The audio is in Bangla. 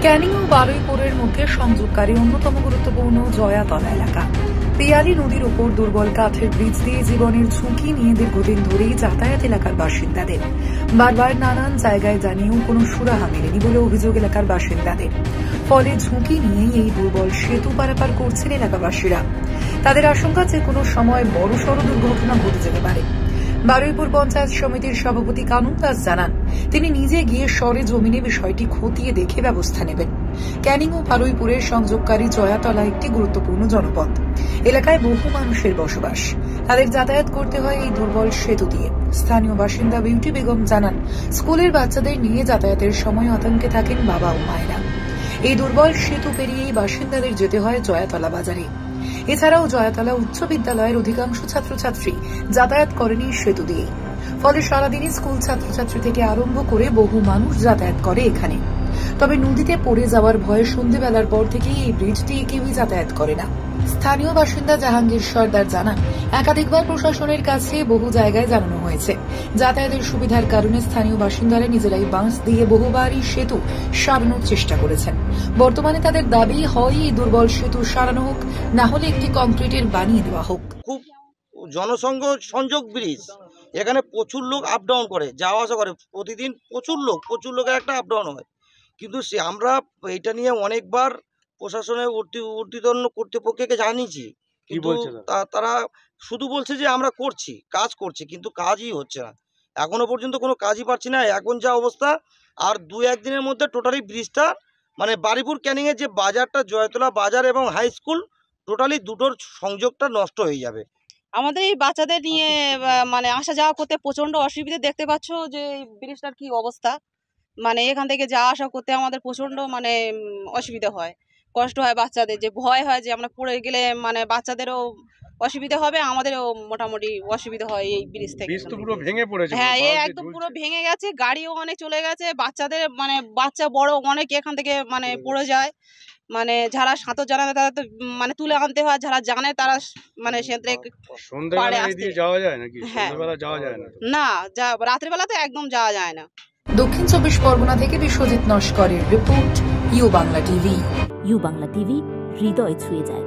ক্যানিং ও বারুইপুরের মধ্যে সংযোগকারী অন্যতম গুরুত্বপূর্ণ জয়াতলা এলাকা। পিয়ালি নদীর উপর দুর্বল কাঠের ব্রিজ দিয়ে জীবনের ঝুঁকি নিয়ে দীর্ঘদিন ধরেই যাতায়াত এলাকার বাসিন্দাদের। বারবার নানান জায়গায় জানিয়েও কোনো সুরাহা মেলেনি বলে অভিযোগ এলাকার বাসিন্দাদের। ফলে ঝুঁকি নিয়েই এই দুর্বল সেতু পারাপার করছেন এলাকাবাসীরা। তাদের আশঙ্কা যে কোনো সময় বড়সড় দুর্ঘটনা ঘটে যেতে পারে। বারুইপুর পঞ্চায়েত সমিতির সভাপতি কানুন দাস জানান, তিনি নিজে গিয়ে সরেজমিনে বিষয়টি খতিয়ে দেখে ব্যবস্থা নেবেন। ক্যানিং ও বারুইপুরের সংযোগকারী জয়াতলা একটি গুরুত্বপূর্ণ জনপদ। এলাকায় বহু মানুষের বসবাস, তাদের যাতায়াত করতে হয় এই দুর্বল সেতু দিয়ে। স্থানীয় বাসিন্দা বিউটি বেগম জানান, স্কুলের বাচ্চাদের নিয়ে যাতায়াতের সময় আতঙ্কে থাকেন বাবা ও মায়েরা। এই দুর্বল সেতু পেরিয়েই বাসিন্দাদের যেতে হয় জয়াতলা বাজারে। এছাড়াও জয়াতলা উচ্চ বিদ্যালয়ের অধিকাংশ ছাত্রছাত্রী যাতায়াত করেন এই সেতু দিয়ে। ফলে সারাদিনই স্কুল ছাত্রছাত্রী থেকে আরম্ভ করে বহু মানুষ যাতায়াত করে এখানে। তবে নদীতে পড়ে যাওয়ার ভয়ে সন্ধ্যেবেলার পর থেকেই এই ব্রিজ দিয়ে কেউই যাতায়াত করে না। স্থানীয় বাসিন্দা জাহাঙ্গীর সর্দার জানান, একাধিকবার প্রশাসনের কাছে বহু জায়গায় জানানো হয়েছে। যাতায়াতের সুবিধার কারণে স্থানীয় বাসিন্দারা নিজেরাই বাঁশ দিয়ে বহুবারই সেতু সারানোর চেষ্টা করেছেন। বর্তমানে তাদের দাবি হয় এই দুর্বল সেতু সারানো হোক, না হলে একটি কংক্রিটের বানিয়ে দেওয়া হোক। খুব সংযোগ ব্রিজ, এখানে প্রচুর লোক আপ ডাউন করে, যাওয়া আসা করে প্রতিদিন। প্রচুর লোকের একটা আপ ডাউন হয়। কিন্তু আমরা এটা নিয়ে অনেকবার প্রশাসনের ঊর্ধ্বতন কর্তৃপক্ষকে জানিয়েছি, কিন্তু তারা শুধু বলছে যে আমরা কাজ করছি, কিন্তু কাজই হচ্ছে না। এখনো পর্যন্ত কোনো কাজই পাচ্ছি না। এখন যা অবস্থা, আর 2-1 দিনের মধ্যে টোটালি ব্রিজটা, মানে বারুইপুর ক্যানিং এর যে বাজারটা, জয়তলা বাজার এবং হাই স্কুল, টোটালি দুটোর সংযোগটা নষ্ট হয়ে যাবে। আমাদের এই বাচ্চাদের নিয়ে মানে আসা যাওয়া করতে প্রচন্ড অসুবিধা। দেখতে পাচ্ছ যে ব্রিজটার কি অবস্থা, মানে এখান থেকে যাওয়া আসা করতে আমাদের প্রচন্ড মানে অসুবিধা হয়, কষ্ট হয়। বাচ্চাদের যে ভয় হয় যে আমরা পড়ে গেলে মানে বাচ্চাদেরও অসুবিধা হবে, আমাদেরও মোটামুটি অসুবিধা হয় এই ব্রিজ থেকে। পুরো ভেঙে পড়েছে। হ্যাঁ, একদম পুরো ভেঙে গেছে, গাড়িও অনেক চলে গেছে। বাচ্চাদের মানে বাচ্চা বড় অনেক এখান থেকে মানে পড়ে যায়। মানে যারা সাঁতার জানে না তারা তো মানে তুলে আনতে হয়, যারা জানে তারা মানে যাওয়া যায় নাকি? যাওয়া যায় না, না, রাতের বেলা তো একদম যাওয়া যায় না। দক্ষিণ 24 পরগনা থেকে বিশ্বজিৎ নস্করের রিপোর্ট, U Bangla TV. U Bangla TV, হৃদয় ছুঁয়ে যায়।